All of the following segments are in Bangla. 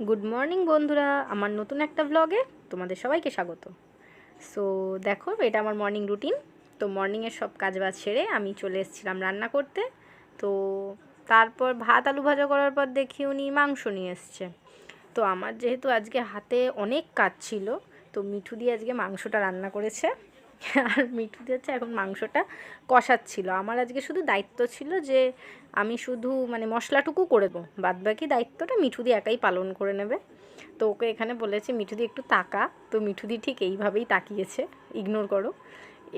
গুড মর্নিং বন্ধুরা, আমার নতুন একটা ব্লগে তোমাদের সবাইকে স্বাগত। সো দেখো, এটা আমার মর্নিং রুটিন। তো মর্নিংয়ের সব কাজবাজ সেরে আমি চলে এসেছিলাম রান্না করতে। তো তারপর ভাত আলু ভাজা করার পর দেখি উনি মাংস নিয়ে এসছে। তো আমার যেহেতু আজকে হাতে অনেক কাজ ছিল, তো মিঠু দিয়ে আজকে মাংসটা রান্না করেছে। আর মিঠু দিয়ে হচ্ছে এখন মাংসটা কষাচ্ছিল। আমার আজকে শুধু দায়িত্ব ছিল যে আমি শুধু মশলাটুকু করে দেবো, বাদবাকি দায়িত্বটা মিঠুদি একাই পালন করে নেবে। তো ওকে এখানে বলেছে মিঠুদি একটু তাকা, তো মিঠুদি ঠিক এইভাবেই তাকিয়েছে, ইগনোর করো।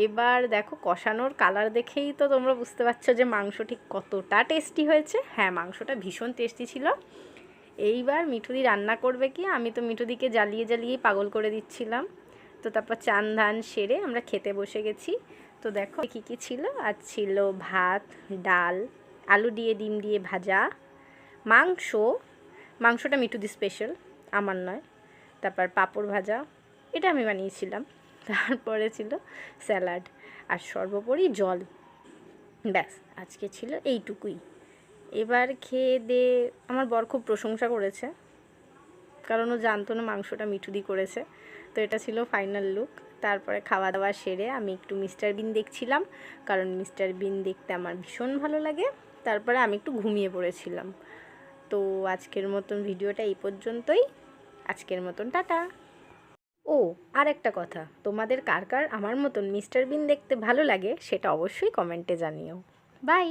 এবার দেখো, কষানোর কালার দেখেই তো তোমরা বুঝতে পারছো যে মাংস ঠিক কতটা টেস্টি হয়েছে। হ্যাঁ, মাংসটা ভীষণ টেস্টি ছিল। এইবার মিঠুদি রান্না করবে কি, আমি তো মিঠুদিকে জ্বালিয়ে জ্বালিয়েই পাগল করে দিচ্ছিলাম। তো তারপর চান ধান সেরে আমরা খেতে বসে গেছি। তো দেখো কী কী ছিল। আজ ছিল ভাত, ডাল, আলু দিয়ে ডিম দিয়ে ভাজা, মাংস, মাংসটা মিঠুদি স্পেশাল, আমার নয়। তারপর পাঁপড় ভাজা, এটা আমি বানিয়েছিলাম। তারপরে ছিল স্যালাড, আর সর্বোপরি জল। ব্যাস, আজকে ছিল এইটুকুই। এবার খেয়ে দিয়ে আমার বর খুব প্রশংসা করেছে, কারণ ও জানতো না মাংসটা মিঠুদি করেছে। তো এটা ছিল ফাইনাল লুক। তারপরে খাওয়া দাওয়া সেরে আমি একটু মিস্টার বিন দেখছিলাম, কারণ মিস্টার বিন দেখতে আমার ভীষণ ভালো লাগে। তারপরে আমি একটু ঘুমিয়ে পড়েছিলাম। তো আজকের মতন ভিডিওটা এই পর্যন্তই। আজকের মতন টাটা। ও, আর একটা কথা, তোমাদের কার কার আমার মতন মিস্টার বিন দেখতে ভালো লাগে সেটা অবশ্যই কমেন্টে জানিও। বাই।